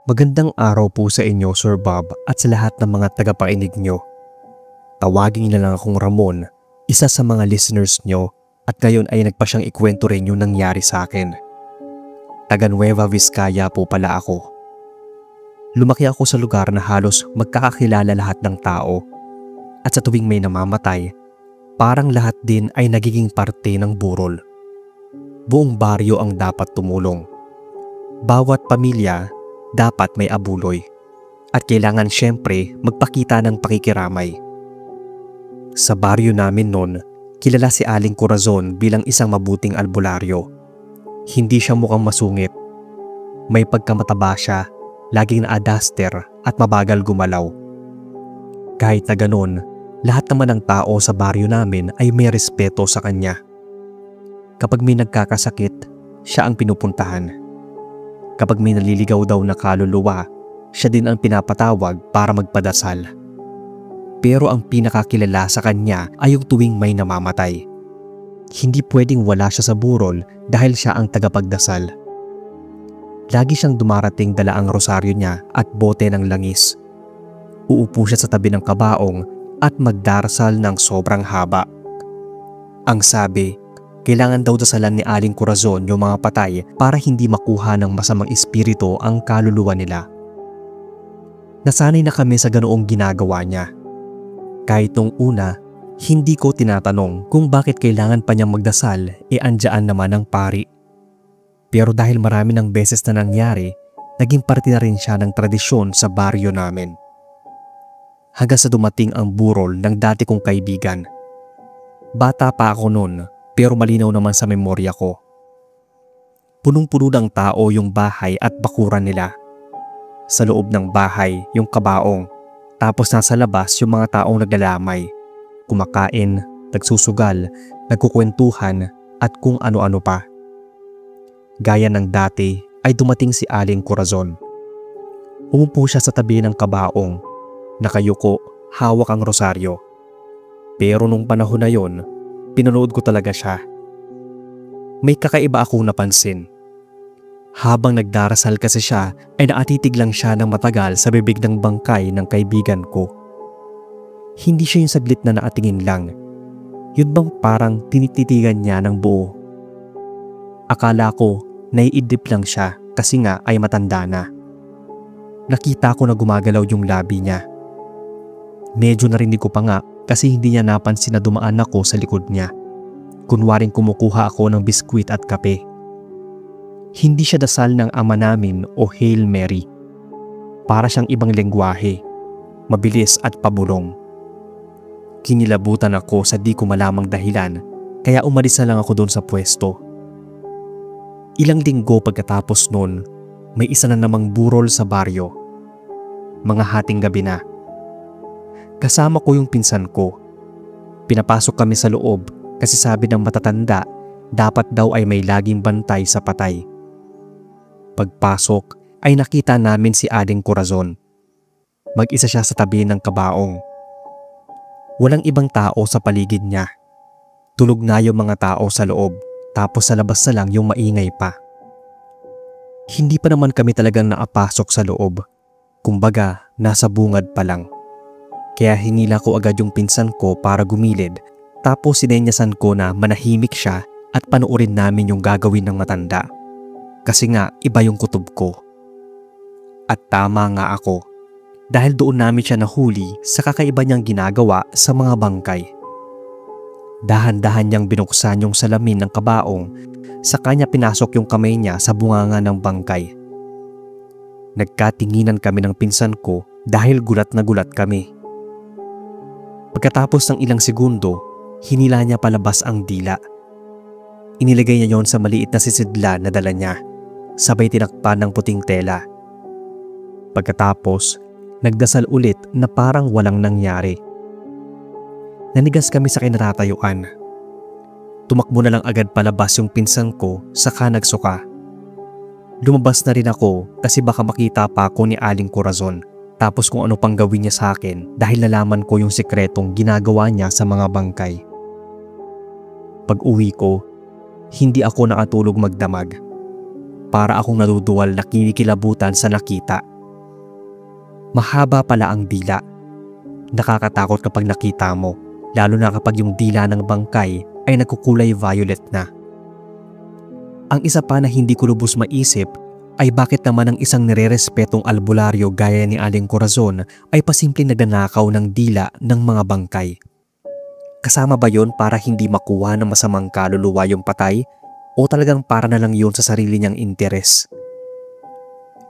Magandang araw po sa inyo, Sir Bob, at sa lahat ng mga tagapakinig nyo. Tawagin niyo na lang akong Ramon, isa sa mga listeners nyo, at ngayon ay nagpa siyang ikwento rin yung nangyari sa akin. Taga Nueva Vizcaya po pala ako. Lumaki ako sa lugar na halos magkakakilala lahat ng tao, at sa tuwing may namamatay, parang lahat din ay nagiging parte ng burol. Buong baryo ang dapat tumulong. Bawat pamilya dapat may abuloy at kailangan syempre magpakita ng pakikiramay. Sa baryo namin noon, kilala si Aling Corazon bilang isang mabuting albularyo. Hindi siya mukhang masungit. May pagkamataba siya, laging na-adaster at mabagal gumalaw. Kahit na ganun, lahat naman ng tao sa baryo namin ay may respeto sa kanya. Kapag may nagkakasakit, siya ang pinupuntahan. Kapag may naliligaw daw na kaluluwa, siya din ang pinapatawag para magpadasal. Pero ang pinakakilala sa kanya ay yung tuwing may namamatay. Hindi pwedeng wala siya sa burol dahil siya ang tagapagdasal. Lagi siyang dumarating dala ang rosaryo niya at bote ng langis. Uupo siya sa tabi ng kabaong at magdarasal ng sobrang haba. Ang sabi, kailangan daw dasalan ni Aling Corazon yung mga patay para hindi makuha ng masamang espiritu ang kaluluwa nila. Nasanay na kami sa ganoong ginagawa niya. Kahit nung una, hindi ko tinatanong kung bakit kailangan pa niyang magdasal andyan naman ang pari. Pero dahil marami ng beses na nangyari, naging parte na rin siya ng tradisyon sa baryo namin. Hanggang sa dumating ang burol ng dati kong kaibigan. Bata pa ako noon, pero malinaw naman sa memorya ko. Punong-puno ng tao yung bahay at bakuran nila. Sa loob ng bahay yung kabaong, tapos nasa labas yung mga taong naglalamay, kumakain, nagsusugal, nagkukwentuhan at kung ano-ano pa. Gaya ng dati ay dumating si Aling Corazon. Umupo siya sa tabi ng kabaong, nakayuko, hawak ang rosaryo. Pero nung panahon na yon, pinanood ko talaga siya. May kakaiba akong napansin. Habang nagdarasal kasi siya ay naatitig lang siya ng matagal sa bibig ng bangkay ng kaibigan ko. Hindi siya yung saglit na naatingin lang. Yun bang parang tinititigan niya ng buo. Akala ko naiidip lang siya kasi nga ay matanda na. Nakita ko na gumagalaw yung labi niya. Medyo narinig ko pa nga kasi hindi niya napansin na dumaan ako sa likod niya. Kunwaring kumukuha ako ng biskwit at kape. Hindi siya dasal ng Ama Namin o Hail Mary. Para siyang ibang lengguwahe, mabilis at pabulong. Kinilabutan ako sa di ko malamang dahilan kaya umalis na lang ako doon sa pwesto. Ilang linggo pagkatapos noon, may isa na namang burol sa baryo. Mga hating gabi na. Kasama ko yung pinsan ko. Pinapasok kami sa loob kasi sabi ng matatanda dapat daw ay may laging bantay sa patay. Pagpasok ay nakita namin si Aling Corazon. Mag-isa siya sa tabi ng kabaong. Walang ibang tao sa paligid niya. Tulog na yung mga tao sa loob tapos sa labas na lang yung maingay pa. Hindi pa naman kami talagang naapasok sa loob. Kumbaga, nasa bungad pa lang. Kaya hinila ko agad yung pinsan ko para gumilid tapos sinenyasan ko na manahimik siya at panoorin namin yung gagawin ng matanda. Kasi nga iba yung kutob ko. At tama nga ako dahil doon namin siya nahuli sa kakaiba niyang ginagawa sa mga bangkay. Dahan-dahan niyang binuksan yung salamin ng kabaong saka niya pinasok yung kamay niya sa bunganga ng bangkay. Nagkatinginan kami ng pinsan ko dahil gulat na gulat kami. Pagkatapos ng ilang segundo, hinila niya palabas ang dila. Inilagay niya yon sa maliit na sisidla na dala niya, sabay tinakpan ng puting tela. Pagkatapos, nagdasal ulit na parang walang nangyari. Nanigas kami sa kinatatayuan. Tumakbo na lang agad palabas yung pinsan ko saka nagsuka. Lumabas na rin ako kasi baka makita pa ako ni Aling Corazon. Tapos kung ano pang gawin niya sa akin dahil nalaman ko yung sikretong ginagawa niya sa mga bangkay. Pag uwi ko, hindi ako nakatulog magdamag. Para akong naduduwal na kinikilabutan sa nakita. Mahaba pala ang dila. Nakakatakot kapag nakita mo, lalo na kapag yung dila ng bangkay ay nagkukulay violet na. Ang isa pa na hindi ko lubos maisip ay bakit naman ang isang nirerespetong albularyo gaya ni Aling Corazon ay pasimpleng nagnanakaw ng dila ng mga bangkay. Kasama ba yon para hindi makuha ng masamang kaluluwa yung patay o talagang para na lang yun sa sarili niyang interes?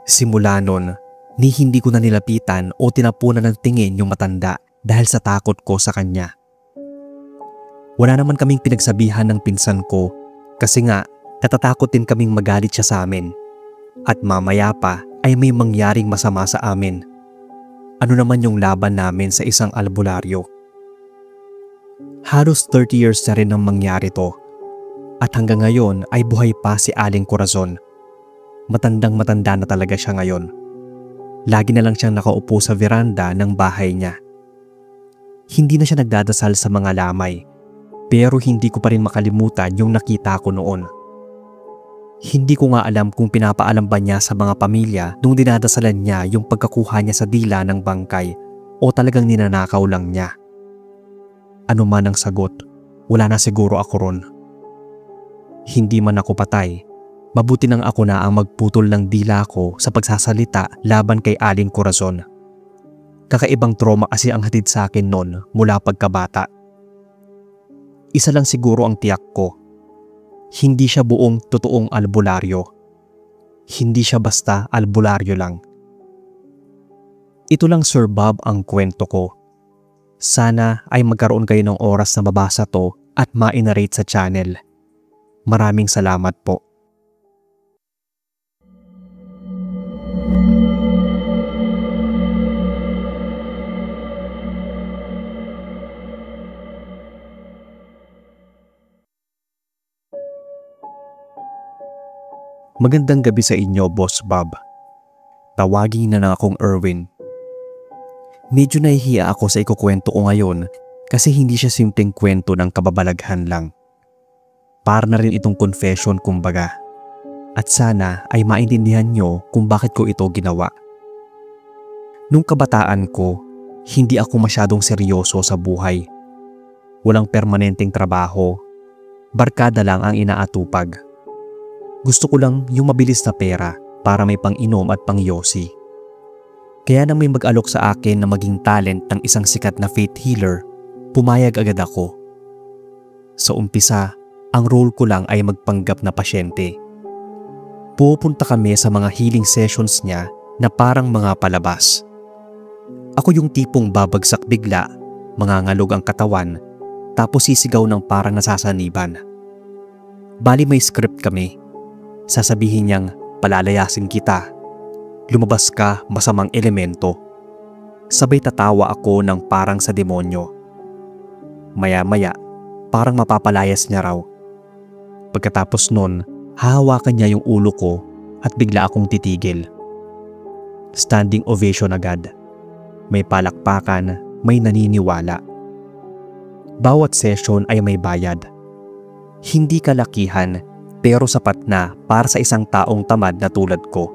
Simula nun, ni hindi ko na nilapitan o tinapunan ng tingin yung matanda dahil sa takot ko sa kanya. Wala naman kaming pinagsabihan ng pinsan ko kasi nga natatakot din kaming magalit siya sa amin at mamaya pa ay may mangyaring masama sa amin. Ano naman yung laban namin sa isang albularyo? Halos 30 years na rin ang mangyari to at hanggang ngayon ay buhay pa si Aling Corazon. Matandang matanda na talaga siya ngayon. Lagi na lang siyang nakaupo sa veranda ng bahay niya. Hindi na siya nagdadasal sa mga lamay, pero hindi ko pa rin makalimutan yung nakita ko noon. Hindi ko nga alam kung pinapaalam ba niya sa mga pamilya nung dinadasalan niya yung pagkakuha niya sa dila ng bangkay o talagang ninanakaw lang niya. Ano man ang sagot, wala na siguro ako ron. Hindi man ako patay, mabuti nang ako na ang magputol ng dila ko sa pagsasalita laban kay Aling Corazon. Kakaibang trauma kasi ang hatid sa akin noon mula pagkabata. Isa lang siguro ang tiyak ko. Hindi siya buong totoong albularyo. Hindi siya basta albularyo lang. Ito lang Sir Bob ang kwento ko. Sana ay magkaroon kayo ng oras na mabasa to at ma-narrate sa channel. Maraming salamat po. Magandang gabi sa inyo, Boss Bob. Tawagin na lang akong Erwin. Medyo nahihiya ako sa ikukwento ko ngayon kasi hindi siya simpleng kwento ng kababalaghan lang. Para na rin itong confession kumbaga. At sana ay maintindihan nyo kung bakit ko ito ginawa. Nung kabataan ko, hindi ako masyadong seryoso sa buhay. Walang permanenteng trabaho. Barkada lang ang inaatupag. Gusto ko lang yung mabilis na pera para may pang-inom at pang-yosi. Kaya nang may mag-alok sa akin na maging talent ng isang sikat na faith healer, pumayag agad ako. Sa umpisa, ang role ko lang ay magpanggap na pasyente. Pupunta kami sa mga healing sessions niya na parang mga palabas. Ako yung tipong babagsak bigla, mangangalog ang katawan, tapos sisigaw ng parang nasasaniban. Bali may script kami. Sasabihin niyang palalayasin kita. Lumabas ka, masamang elemento. Sabay tatawa ako ng parang sa demonyo. Maya-maya, parang mapapalayas niya raw. Pagkatapos nun, hahawakan niya yung ulo ko at bigla akong titigil. Standing ovation agad. May palakpakan, may naniniwala. Bawat session ay may bayad. Hindi kalakihan pero sapat na para sa isang taong tamad na tulad ko.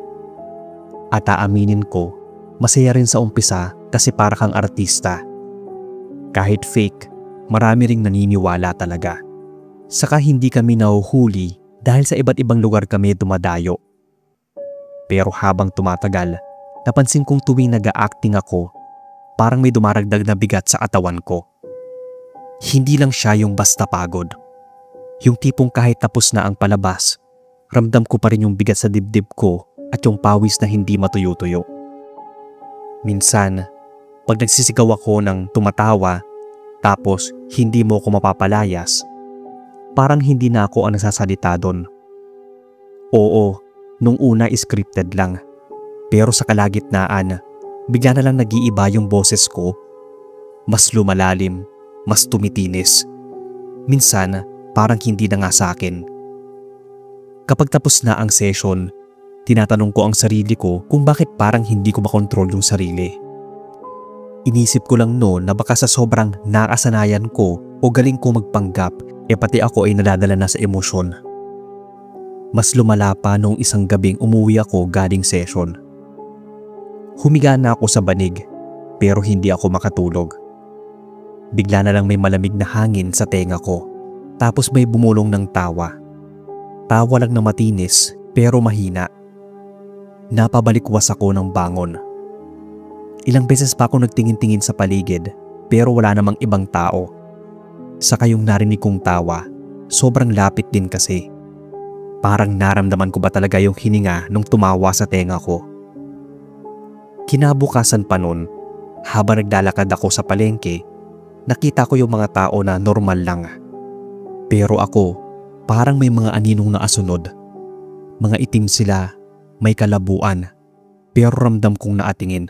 At aaminin ko, masaya rin sa umpisa kasi para kang artista. Kahit fake, marami ring naniniwala talaga. Saka hindi kami nahuhuli dahil sa iba't ibang lugar kami dumadayo. Pero habang tumatagal, napansin kong tuwing nag-a-acting ako, parang may dumaragdag na bigat sa katawan ko. Hindi lang siya yung basta pagod. Yung tipong kahit tapos na ang palabas, ramdam ko pa rin yung bigat sa dibdib ko at yung pawis na hindi matuyo-tuyo. Minsan, pag nagsisigaw ako ng tumatawa tapos hindi mo ko mapapalayas, parang hindi na ako ang nasasalita doon. Oo, nung una scripted lang. Pero sa kalagitnaan, bigla na lang nag-iiba yung boses ko. Mas lumalalim, mas tumitinis. Minsan, parang hindi na nga sa akin. Kapag tapos na ang session, tinatanong ko ang sarili ko kung bakit parang hindi ko makontrol yung sarili. Inisip ko lang noon na baka sa sobrang nakasanayan ko o galing ko magpanggap, pati ako ay nadadala na sa emosyon. Mas lumala pa noong isang gabing umuwi ako galing session. Humiga na ako sa banig pero hindi ako makatulog. Bigla na lang may malamig na hangin sa tenga ko, tapos may bumulong ng tawa. Tawa lang na matinis pero mahina. Napabalikwas ako ng bangon. Ilang beses pa ako nagtingin-tingin sa paligid pero wala namang ibang tao. Saka yung narinig kong tawa, sobrang lapit din kasi. Parang naramdaman ko ba talaga yung hininga nung tumawa sa tenga ko. Kinabukasan pa nun, habang naglalakad ako sa palengke, nakita ko yung mga tao na normal lang. Pero ako, parang may mga aninong naasunod. Mga itim sila, may kalabuan, pero ramdam kong naatingin.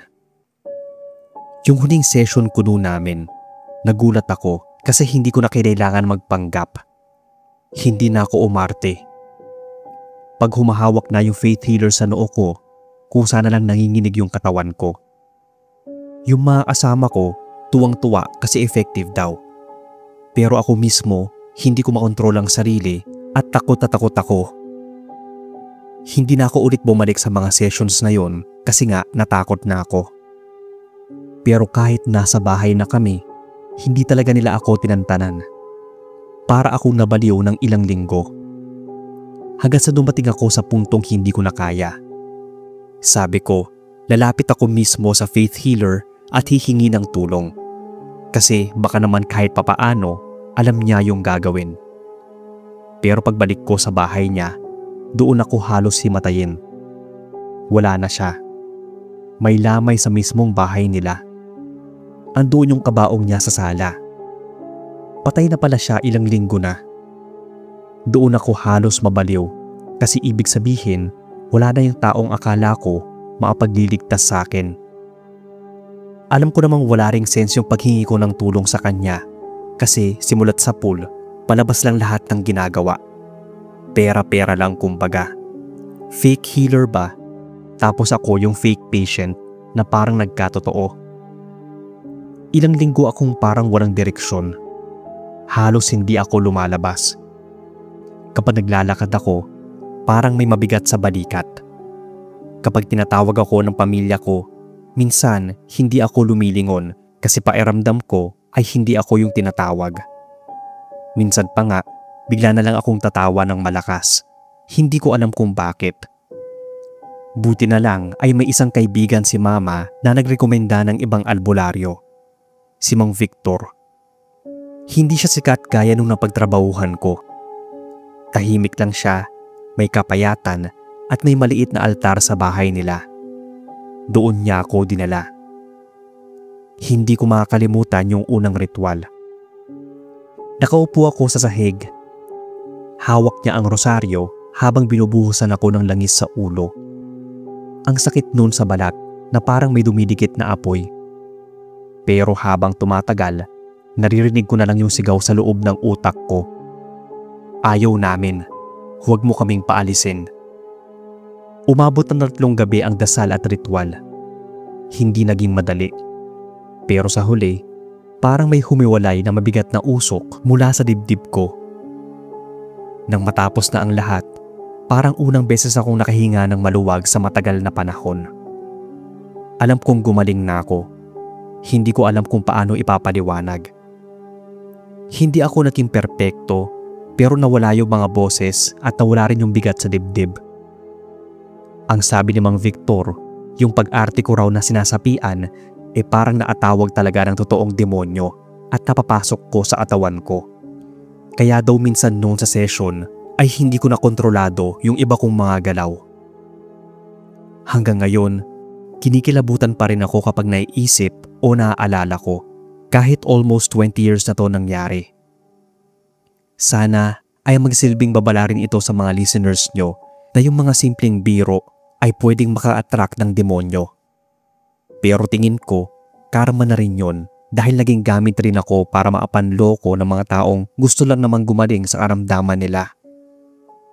Yung huling session kuno namin, nagulat ako kasi hindi ko na kailangan magpanggap. Hindi na ako umarte. Pag humahawak na yung faith healer sa noo ko, kusa na lang nanginginig yung katawan ko. Yung mga kasama ko, tuwang-tuwa kasi effective daw. Pero ako mismo, hindi ko makontrol ang sarili at takot ako. Hindi na ako ulit bumalik sa mga sessions na yon kasi nga natakot na ako. Pero kahit nasa bahay na kami, hindi talaga nila ako tinantanan. Para akong nabaliw ng ilang linggo. Hanggang sa dumating ako sa puntong hindi ko na kaya. Sabi ko, lalapit ako mismo sa faith healer at hihingi ng tulong. Kasi baka naman kahit papaano, alam niya yung gagawin. Pero pagbalik ko sa bahay niya, doon ako halos himatayin. Wala na siya. May lamay sa mismong bahay nila. Andoon yung kabaong niya sa sala. Patay na pala siya ilang linggo na. Doon ako halos mabaliw kasi ibig sabihin wala na yung taong akala ko makapagliligtas sa akin. Alam ko namang wala ring sense yung paghingi ko ng tulong sa kanya kasi simulat sa pool, palabas lang lahat ng ginagawa. Pera-pera lang kumbaga. Fake healer ba? Tapos ako yung fake patient na parang nagkatotoo. Ilang linggo akong parang walang direksyon. Halos hindi ako lumalabas. Kapag naglalakad ako, parang may mabigat sa balikat. Kapag tinatawag ako ng pamilya ko, minsan hindi ako lumilingon kasi pakiramdam ko ay hindi ako yung tinatawag. Minsan pa nga, bigla na lang akong tatawa ng malakas. Hindi ko alam kung bakit. Buti na lang ay may isang kaibigan si Mama na nagrekomenda ng ibang albularyo. Si Mang Victor. Hindi siya sikat gaya nung napagtrabahuhan ko. Tahimik lang siya, may kapayatan at may maliit na altar sa bahay nila. Doon niya ako dinala. Hindi ko makakalimutan yung unang ritual. Nakaupo ako sa sahig. Hawak niya ang rosaryo habang binubuhusan ako ng langis sa ulo. Ang sakit nun sa balat na parang may dumidikit na apoy. Pero habang tumatagal, naririnig ko na lang yung sigaw sa loob ng utak ko. Ayaw namin. Huwag mo kaming paalisin. Umabot ng 3 gabi ang dasal at ritual. Hindi naging madali. Pero sa huli, parang may humiwalay na mabigat na usok mula sa dibdib ko. Nang matapos na ang lahat, parang unang beses akong nakahinga ng maluwag sa matagal na panahon. Alam kong gumaling na ako. Hindi ko alam kung paano ipapaliwanag. Hindi ako naging perpekto, pero nawala yung mga boses at nawala rin yung bigat sa dibdib. Ang sabi ni Mang Victor, yung pag-arte ko raw na sinasapian parang naatawag talaga ng totoong demonyo at napapasok ko sa katawan ko. Kaya daw minsan noon sa session ay hindi ko na kontrolado yung iba kong mga galaw. Hanggang ngayon, kinikilabutan pa rin ako kapag naiisip o naaalala ko kahit almost 20 years na to nangyari. Sana ay magsilbing babala rin ito sa mga listeners nyo na yung mga simpleng biro ay pwedeng maka-attract ng demonyo. Pero tingin ko, karma na rin yun dahil naging gamit rin ako para maapanloko ng mga taong gusto lang namang gumaling sa karamdaman nila.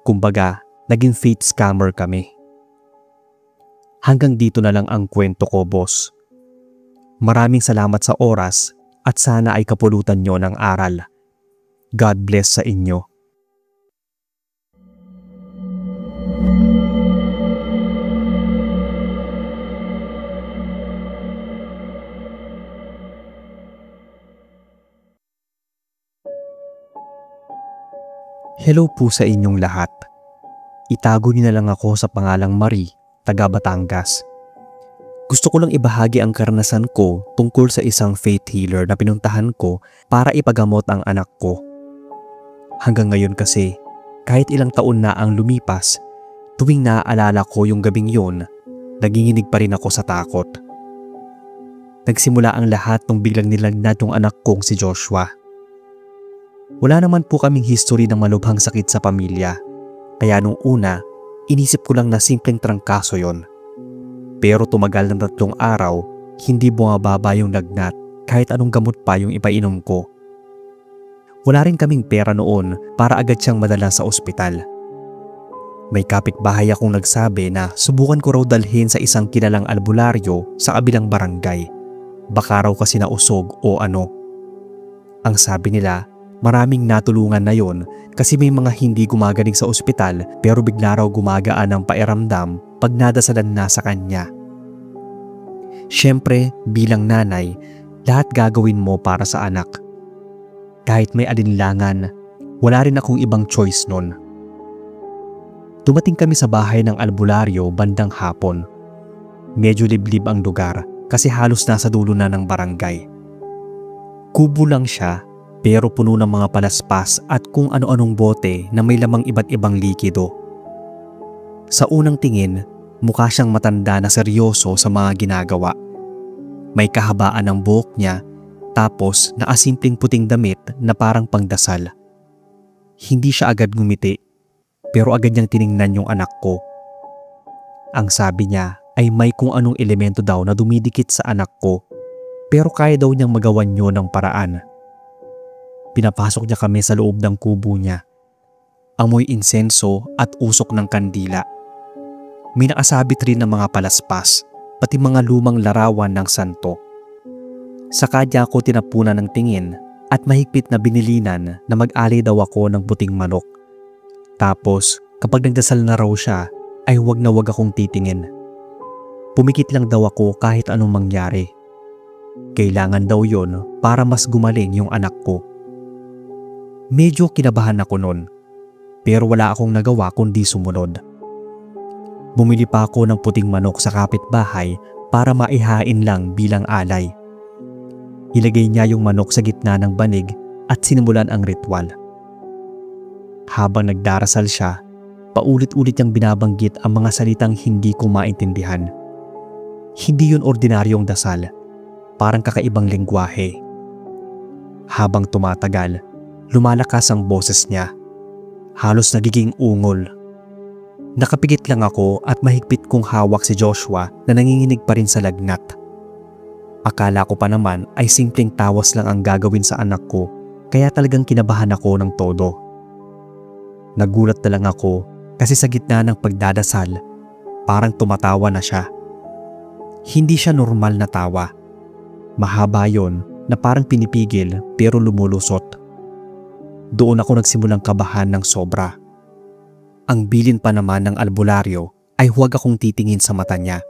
Kumbaga, naging fate scammer kami. Hanggang dito na lang ang kwento ko, boss. Maraming salamat sa oras at sana ay kapulutan nyo ng aral. God bless sa inyo. Hello po sa inyong lahat. Itago niyo na lang ako sa pangalang Marie, taga Batangas. Gusto ko lang ibahagi ang karanasan ko tungkol sa isang faith healer na pinuntahan ko para ipagamot ang anak ko. Hanggang ngayon kasi, kahit ilang taon na ang lumipas, tuwing naaalala ko yung gabing yon, naginginig pa rin ako sa takot. Nagsimula ang lahat nung biglang nilagnat yung anak kong si Joshua. Wala naman po kaming history ng malubhang sakit sa pamilya, kaya nung una, inisip ko lang na simpleng trangkaso yon. Pero tumagal ng 3 araw, hindi bumababa yung lagnat kahit anong gamot pa yung ipainom ko. Wala rin kaming pera noon para agad siyang madala sa ospital. May kapitbahay akong nagsabi na subukan ko raw dalhin sa isang kilalang albularyo sa kabilang barangay. Baka raw kasi nausog o ano. Ang sabi nila, maraming natulungan na yon kasi may mga hindi gumagaling sa ospital pero bigla raw gumagaan ang pairamdam pag nadasalan na sa kanya. Siyempre, bilang nanay, lahat gagawin mo para sa anak. Kahit may alinlangan, wala rin akong ibang choice nun. Dumating kami sa bahay ng albularyo bandang hapon. Medyo liblib ang lugar kasi halos nasa dulo na ng barangay. Kubo lang siya pero puno ng mga palaspas at kung ano-anong bote na may lamang iba't ibang likido. Sa unang tingin, mukha siyang matanda na seryoso sa mga ginagawa. May kahabaan ng buhok niya tapos nakasimpleng puting damit na parang pangdasal. Hindi siya agad ngumiti pero agad niyang tiningnan yung anak ko. Ang sabi niya ay may kung anong elemento daw na dumidikit sa anak ko pero kaya daw niyang magawan yun ng paraan. Pinapasok niya kami sa loob ng kubo niya. Amoy insenso at usok ng kandila. May nakasabit rin ng mga palaspas, pati mga lumang larawan ng santo. Saka niya ako tinapunan ng tingin at mahigpit na binilinan na mag-alay daw ako ng puting manok. Tapos kapag nagdasal na raw siya ay wag na wag akong titingin. Pumikit lang daw ako kahit anong mangyari. Kailangan daw yon para mas gumaling yung anak ko. Medyo kinabahan ako nun, pero wala akong nagawa kundi sumunod. Bumili pa ako ng puting manok sa kapitbahay para maihain lang bilang alay. Ilagay niya yung manok sa gitna ng banig at sinimulan ang ritual. Habang nagdarasal siya, paulit-ulit niyang binabanggit ang mga salitang hindi ko maintindihan. Hindi yun ordinaryong dasal, parang kakaibang lengguwahe. Habang tumatagal, lumalakas ang boses niya. Halos nagiging ungol. Nakapikit lang ako at mahigpit kong hawak si Joshua na nanginginig pa rin sa lagnat. Akala ko pa naman ay simpleng tawas lang ang gagawin sa anak ko kaya talagang kinabahan ako ng todo. Nagulat na lang ako kasi sa gitna ng pagdadasal, parang tumatawa na siya. Hindi siya normal na tawa. Mahaba yon na parang pinipigil pero lumulusot. Doon ako nagsimulang kabahan ng sobra. Ang bilin pa naman ng albularyo ay huwag akong titingin sa mata niya.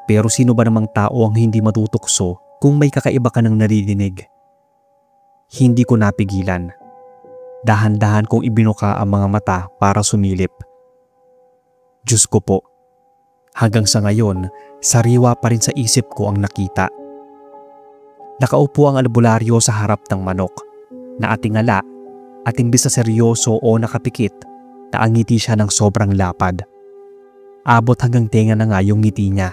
Pero sino ba namang tao ang hindi matutukso kung may kakaiba ka ng naririnig? Hindi ko napigilan. Dahan-dahan kong ibinuka ang mga mata para sumilip. Diyos ko po. Hanggang sa ngayon, sariwa pa rin sa isip ko ang nakita. Nakaupo ang albularyo sa harap ng manok. Naatingala at imbis na seryoso o nakapikit, naangiti siya ng sobrang lapad. Abot hanggang tenga na nga yung ngiti niya.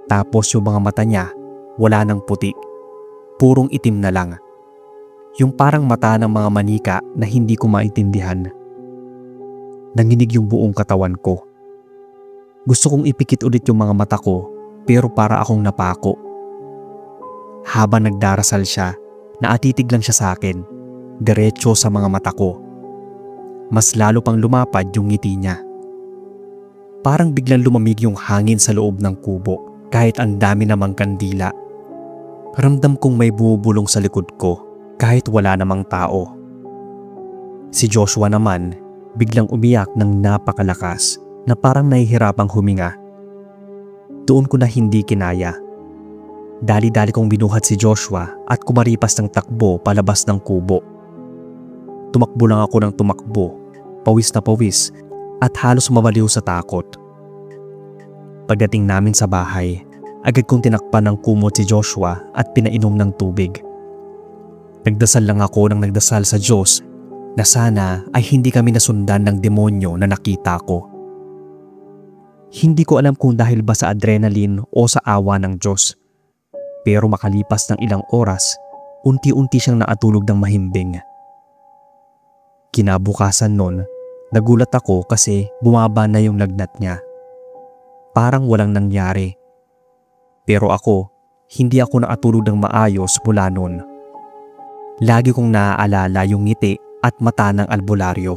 Tapos yung mga mata niya, wala ng puti. Purong itim na lang. Yung parang mata ng mga manika na hindi ko maintindihan. Nanginig yung buong katawan ko. Gusto kong ipikit ulit yung mga mata ko pero para akong napako. Habang nagdarasal siya, naatitig lang siya sa akin, diretso sa mga mata ko. Mas lalo pang lumapad yung ngiti niya. Parang biglang lumamig yung hangin sa loob ng kubo kahit ang dami namang kandila. Ramdam kong may bubulong sa likod ko kahit wala namang tao. Si Joshua naman biglang umiyak ng napakalakas na parang nahihirapang huminga. Doon ko na hindi kinaya. Dali-dali kong binuhat si Joshua at kumaripas ng takbo palabas ng kubo. Tumakbo lang ako ng tumakbo, pawis na pawis at halos mabaliw sa takot. Pagdating namin sa bahay, agad kong tinakpan ng kumot si Joshua at pinainom ng tubig. Nagdasal lang ako ng nagdasal sa Diyos na sana ay hindi kami nasundan ng demonyo na nakita ko. Hindi ko alam kung dahil ba sa adrenaline o sa awa ng Diyos. Pero makalipas ng ilang oras, unti-unti siyang naatulog ng mahimbing. Kinabukasan nun, nagulat ako kasi bumaba na yung lagnat niya. Parang walang nangyari. Pero ako, hindi ako nakatulog ng maayos mula nun. Lagi kong naaalala yung ngiti at mata ng albularyo.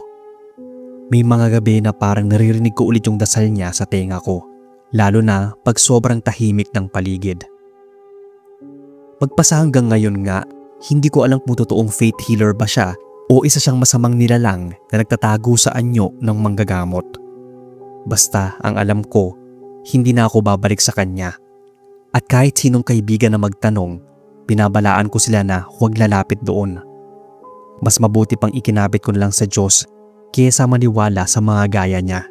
May mga gabi na parang naririnig ko ulit yung dasal niya sa tenga ko, lalo na pag sobrang tahimik ng paligid. Magpasa hanggang ngayon nga, hindi ko alam kung totoong faith healer ba siya o isa siyang masamang nilalang na nagtatago sa anyo ng manggagamot. Basta ang alam ko, hindi na ako babalik sa kanya. At kahit sinong kaibigan na magtanong, binabalaan ko sila na huwag lalapit doon. Mas mabuti pang ikinabit ko na lang sa Diyos kaysa maniwala sa mga gaya niya.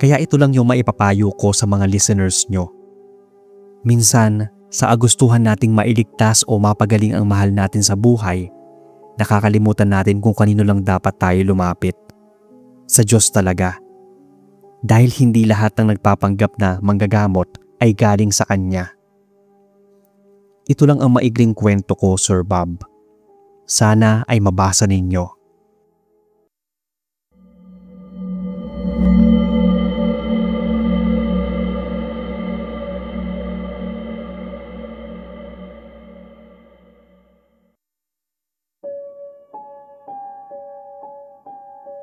Kaya ito lang yung maipapayo ko sa mga listeners nyo. Minsan, sa agustuhan nating mailigtas o mapagaling ang mahal natin sa buhay, nakakalimutan natin kung kanino lang dapat tayo lumapit. Sa Diyos talaga. Dahil hindi lahat ng nagpapanggap na manggagamot ay galing sa Kanya. Ito lang ang maigling kwento ko, Sir Bob. Sana ay mabasa ninyo.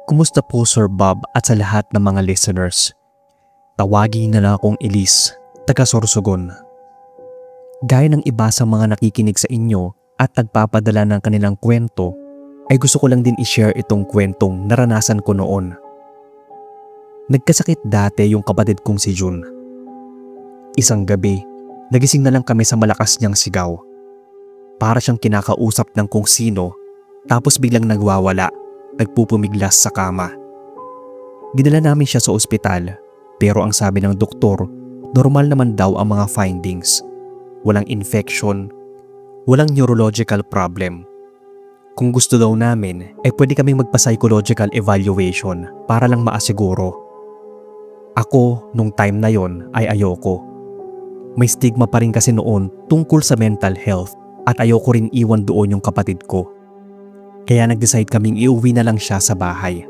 Kumusta po Sir Bob at sa lahat ng mga listeners? Tawagin na lang akong Elise, taga Sorsogon. Gaya ng iba sa mga nakikinig sa inyo at nagpapadala ng kanilang kwento, ay gusto ko lang din i-share itong kwentong naranasan ko noon. Nagkasakit dati yung kapatid kong si June. Isang gabi, nagising na lang kami sa malakas niyang sigaw. Para siyang kinakausap ng kung sino, tapos biglang nagwawala. Nagpupumiglas sa kama. Dinala namin siya sa ospital, pero ang sabi ng doktor, normal naman daw ang mga findings. Walang infection, walang neurological problem. Kung gusto daw namin, ay pwede kaming magpa-psychological evaluation para lang maasiguro. Ako, nung time na yon ay ayoko. May stigma pa rin kasi noon tungkol sa mental health at ayoko rin iwan doon yung kapatid ko. Kaya nag-decide kaming iuwi na lang siya sa bahay.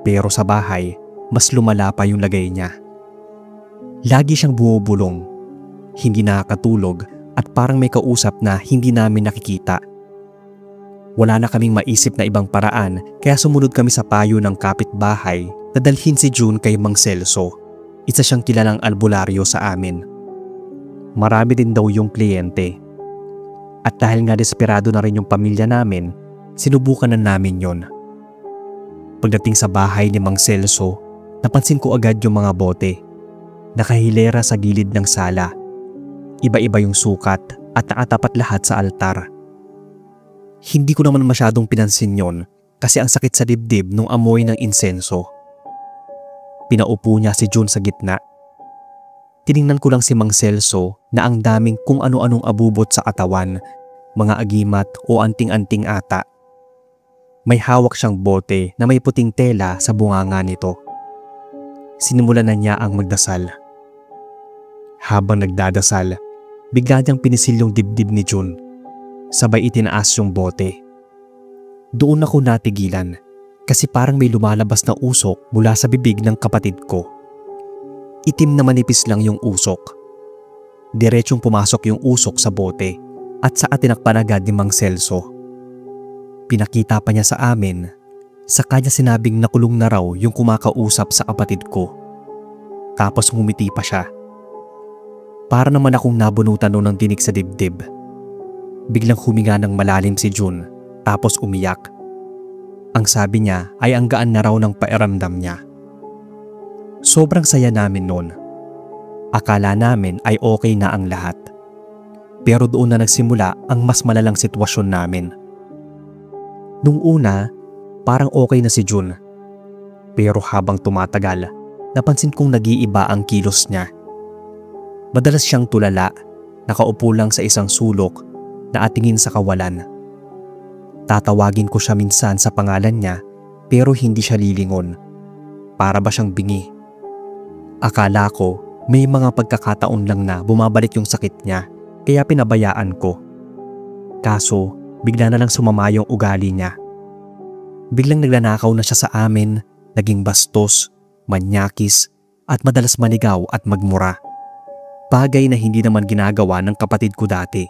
Pero sa bahay, mas lumala pa yung lagay niya. Lagi siyang bumubulong, hindi nakakatulog at parang may kausap na hindi namin nakikita. Wala na kaming maisip na ibang paraan kaya sumunod kami sa payo ng kapitbahay na dalhin si June kay Mang Celso, isa siyang kilalang albularyo sa amin. Marami din daw yung kliyente. At dahil nga desperado na rin yung pamilya namin, sinubukan na namin yon. Pagdating sa bahay ni Mang Celso, napansin ko agad yung mga bote. Nakahilera sa gilid ng sala. Iba-iba yung sukat at nakatapat lahat sa altar. Hindi ko naman masyadong pinansin yon kasi ang sakit sa dibdib nung amoy ng insenso. Pinaupo niya si June sa gitna. Tiningnan ko lang si Mang Celso na ang daming kung ano-anong abubot sa katawan, mga agimat o anting-anting ata. May hawak siyang bote na may puting tela sa bunganga nito. Sinimulan na niya ang magdasal. Habang nagdadasal, bigla niyang pinisil yung dibdib ni June. Sabay itinaas yung bote. Doon ako natigilan kasi parang may lumalabas na usok mula sa bibig ng kapatid ko. Itim na manipis lang yung usok. Diretsong pumasok yung usok sa bote at saka tinakpan agad ni Mang Celso. Pinakita pa niya sa amin, saka niya sinabing nakulong na raw yung kumakausap sa kapatid ko. Tapos ngumiti pa siya. Para naman akong nabunutan noon ng tinik sa dibdib. Biglang huminga ng malalim si June, tapos umiyak. Ang sabi niya ay ang gaan na raw ng pairamdam niya. Sobrang saya namin noon. Akala namin ay okay na ang lahat. Pero doon na nagsimula ang mas malalang sitwasyon namin. Nung una, parang okay na si Jun. Pero habang tumatagal, napansin kong nag-iiba ang kilos niya. Madalas siyang tulala, nakaupo lang sa isang sulok na atingin sa kawalan. Tatawagin ko siya minsan sa pangalan niya pero hindi siya lilingon. Para ba siyang bingi? Akala ko may mga pagkakataon lang na bumabalik yung sakit niya kaya pinabayaan ko. Kaso bigla na lang sumama yung ugali niya. Biglang nagnanakaw na siya sa amin, naging bastos, manyakis at madalas manigaw at magmura. Bagay na hindi naman ginagawa ng kapatid ko dati.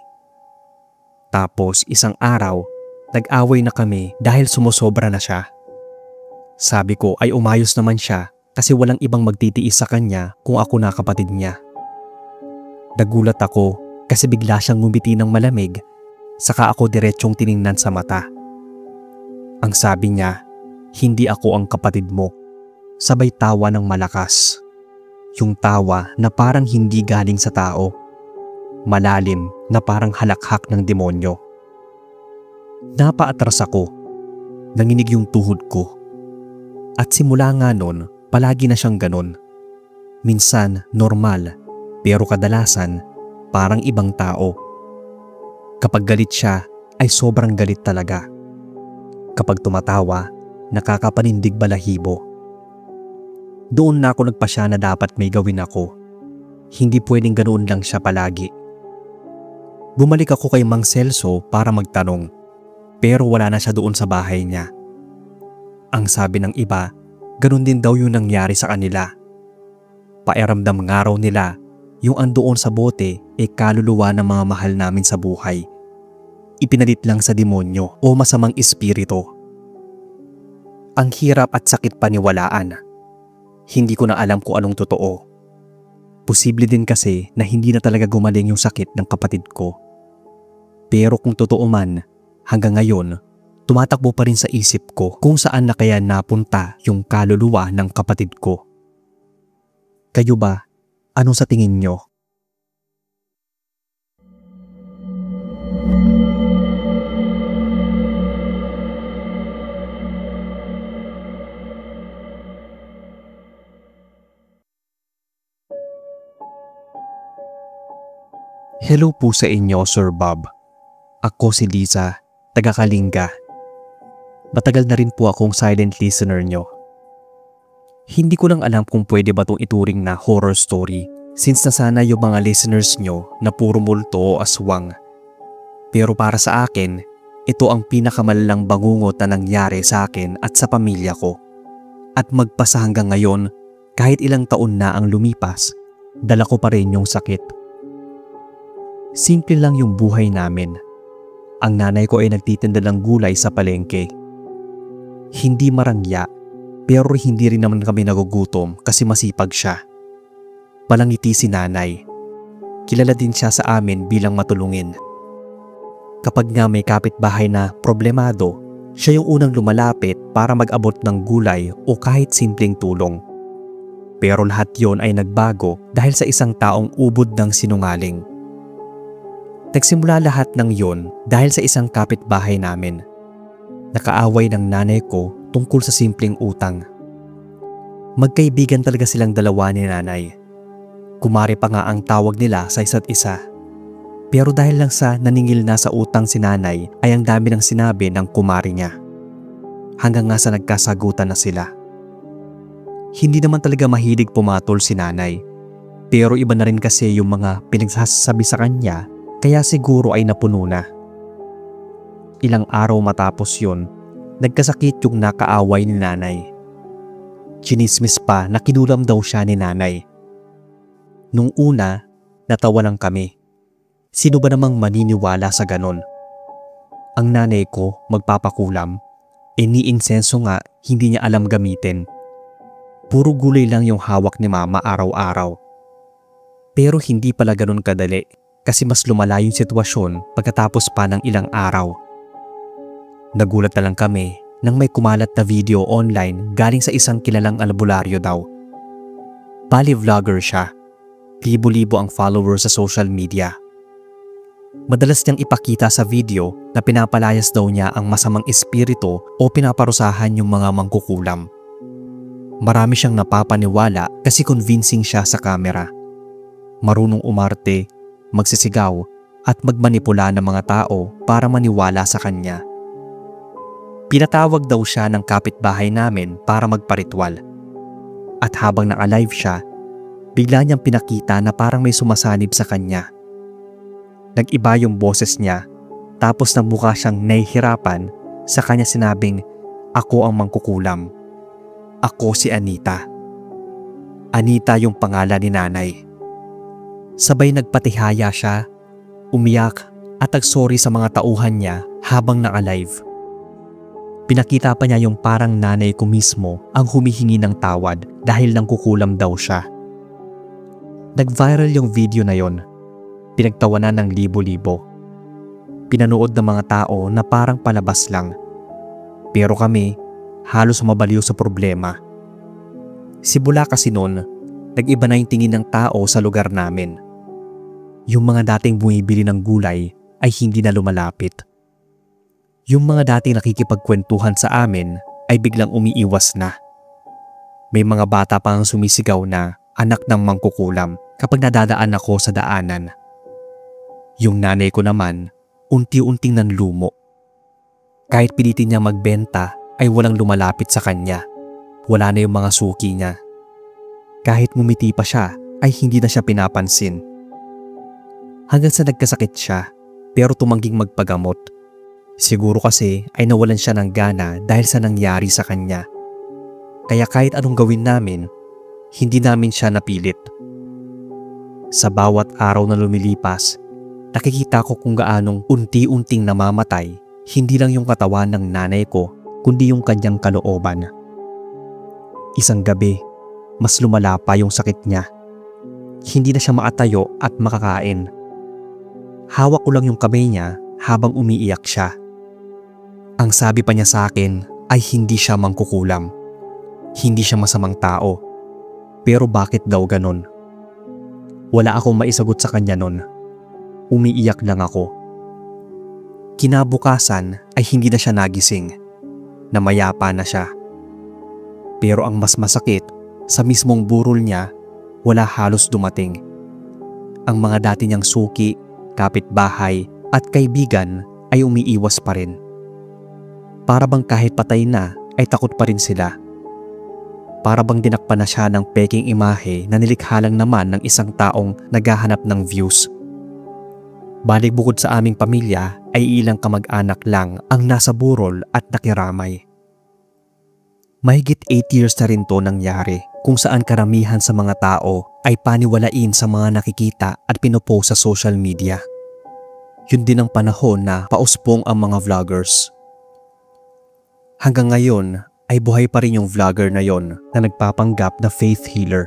Tapos isang araw, nag-away na kami dahil sumusobra na siya. Sabi ko ay umayos naman siya kasi walang ibang magtitiis sa kanya kung ako na kapatid niya. Nagulat ako kasi bigla siyang ngumiti ng malamig, saka ako diretsyong tiningnan sa mata. Ang sabi niya, hindi ako ang kapatid mo. Sabay tawa ng malakas. Yung tawa na parang hindi galing sa tao. Malalim na parang halakhak ng demonyo. Napaatras ako. Nanginig yung tuhod ko. At simula nga nun, palagi na siyang ganon. Minsan normal, pero kadalasan parang ibang tao. Kapag galit siya, ay sobrang galit talaga. Kapag tumatawa, nakakapanindig balahibo. Doon na ako nagpasya na dapat may gawin ako. Hindi pwedeng ganoon lang siya palagi. Bumalik ako kay Mang Celso para magtanong, pero wala na siya doon sa bahay niya. Ang sabi ng iba, ganun din daw yung nangyari sa kanila. Pakiramdam nga raw nila, yung andoon sa bote ay kaluluwa ng mga mahal namin sa buhay. Ipinalit lang sa demonyo o masamang espiritu. Ang hirap at sakit paniwalaan. Hindi ko na alam kung anong totoo. Posible din kasi na hindi na talaga gumaling yung sakit ng kapatid ko. Pero kung totoo man, hanggang ngayon, tumatakbo pa rin sa isip ko kung saan na kaya napunta yung kaluluwa ng kapatid ko. Kayo ba? Anong sa tingin nyo? Hello po sa inyo, Sir Bob. Ako si Liza, taga Kalinga. Matagal na rin po akong silent listener nyo. Hindi ko lang alam kung pwede ba itong ituring na horror story since nasana yung mga listeners nyo na puro multo o aswang. Pero para sa akin, ito ang pinakamalalang bangungot na nangyari sa akin at sa pamilya ko. At magpasa hanggang ngayon, kahit ilang taon na ang lumipas, dala ko pa rin yung sakit. Simple lang yung buhay namin. Ang nanay ko ay nagtitinda ng gulay sa palengke. Hindi marangya, pero hindi rin naman kami nagugutom kasi masipag siya. Malangiti si nanay. Kilala din siya sa amin bilang matulungin. Kapag nga may kapitbahay na problemado, siya yung unang lumalapit para mag-abot ng gulay o kahit simpleng tulong. Pero lahat yon ay nagbago dahil sa isang taong ubod ng sinungaling. Nagsimula lahat ng yon dahil sa isang kapitbahay namin. Nakaaway ng nanay ko tungkol sa simpleng utang. Magkaibigan talaga silang dalawa ni nanay. Kumare pa nga ang tawag nila sa isa't isa. Pero dahil lang sa naningil na sa utang si nanay ay ang dami ng sinabi ng kumare niya. Hanggang nga sa nagkasagutan na sila. Hindi naman talaga mahilig pumatol si nanay. Pero iba na rin kasi yung mga pinagsasabi sa kanya. Kaya siguro ay napuno na. Ilang araw matapos yun, nagkasakit yung nakaaway ni nanay. Chinismis pa na kinulam daw siya ni nanay. Nung una, natawa lang kami. Sino ba namang maniniwala sa ganon? Ang nanay ko magpapakulam, ni-insenso nga hindi niya alam gamitin. Puro gulay lang yung hawak ni mama araw-araw. Pero hindi pala ganon kadali. Kasi mas lumala yung sitwasyon pagkatapos pa ng ilang araw. Nagulat na lang kami nang may kumalat na video online galing sa isang kilalang albularyo daw. Bali vlogger siya. Libo-libo ang followers sa social media. Madalas niyang ipakita sa video na pinapalayas daw niya ang masamang espiritu o pinaparusahan yung mga mangkukulam. Marami siyang napapaniwala kasi convincing siya sa camera. Marunong umarte, magsisigaw at magmanipula ng mga tao para maniwala sa kanya. Pinatawag daw siya ng kapitbahay namin para magparitwal. At habang naka-live siya, bigla niyang pinakita na parang may sumasanib sa kanya. Nag-iba yung boses niya, tapos nagmukha siyang nahihirapan. Sa kanya sinabing, "Ako ang mangkukulam. Ako si Anita." Anita yung pangalan ni nanay. Sabay nagpatihaya siya, umiyak at nag-sorry sa mga tauhan niya habang naka-live. Pinakita pa niya yung parang nanay ko mismo ang humihingi ng tawad dahil nangkukulam daw siya. Nag-viral yung video na yon. Pinagtawanan ng libo-libo. Pinanood ng mga tao na parang palabas lang. Pero kami, halos mabaliw sa problema. Simula kasi noon, nag-iba na yung tingin ng tao sa lugar namin. Yung mga dating bumibili ng gulay ay hindi na lumalapit. Yung mga dating nakikipagkwentuhan sa amin ay biglang umiiwas na. May mga bata pang sumisigaw na anak ng mangkukulam kapag nadadaan ako sa daanan. Yung nanay ko naman, unti-unting nanlumo. Kahit pilitin niya magbenta ay walang lumalapit sa kanya. Wala na yung mga suki niya. Kahit ngumiti pa siya ay hindi na siya pinapansin. Hanggang sa nagkasakit siya pero tumangging magpagamot. Siguro kasi ay nawalan siya ng gana dahil sa nangyari sa kanya. Kaya kahit anong gawin namin, hindi namin siya napilit. Sa bawat araw na lumilipas, nakikita ko kung gaanong unti-unting namamatay, hindi lang yung katawan ng nanay ko, kundi yung kanyang kalooban. Isang gabi, mas lumala pa yung sakit niya. Hindi na siya makatayo at makakain. Hawak ko lang yung kamay niya habang umiiyak siya. Ang sabi pa niya sa akin ay hindi siya mangkukulam. Hindi siya masamang tao. Pero bakit daw ganon? Wala akong maisagot sa kanya nun. Umiiyak lang ako. Kinabukasan ay hindi na siya nagising. Namayapa na siya. Pero ang mas masakit, sa mismong burol niya, wala halos dumating. Ang mga dati niyang suki, kapitbahay at kaibigan ay umiiwas pa rin. Para bang kahit patay na ay takot pa rin sila. Para bang dinakpan na siya ng peking imahe na nilikha lang naman ng isang taong naghahanap ng views. Balik bukod sa aming pamilya ay ilang kamag-anak lang ang nasa burol at nakiramay. Mahigit 8 years na rin to nangyari kung saan karamihan sa mga tao ay paniwalain sa mga nakikita at pinopost sa social media. Yun din ang panahon na pauspong ang mga vloggers. Hanggang ngayon ay buhay pa rin yung vlogger na yon na nagpapanggap na faith healer.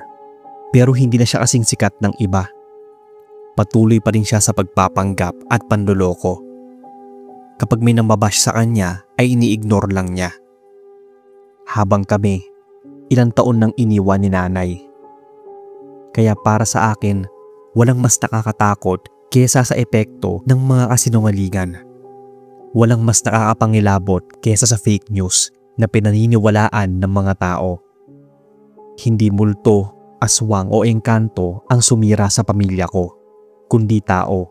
Pero hindi na siya kasing sikat ng iba. Patuloy pa rin siya sa pagpapanggap at panloloko. Kapag may namabash sa kanya ay ini-ignore lang niya. Habang kami, ilang taon nang iniwan ni nanay. Kaya para sa akin, walang mas nakakatakot kesa sa epekto ng mga kasinungalingan. Walang mas nakakapangilabot kesa sa fake news na pinaniniwalaan ng mga tao. Hindi multo, aswang o engkanto ang sumira sa pamilya ko, kundi tao.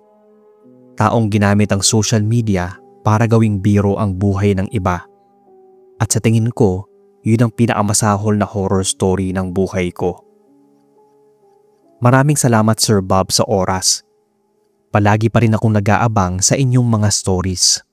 Taong ginamit ang social media para gawing biro ang buhay ng iba. At sa tingin ko, yun ang pinakamasahol na horror story ng buhay ko. Maraming salamat Sir Bob sa oras. Palagi pa rin akong nag-aabang sa inyong mga stories.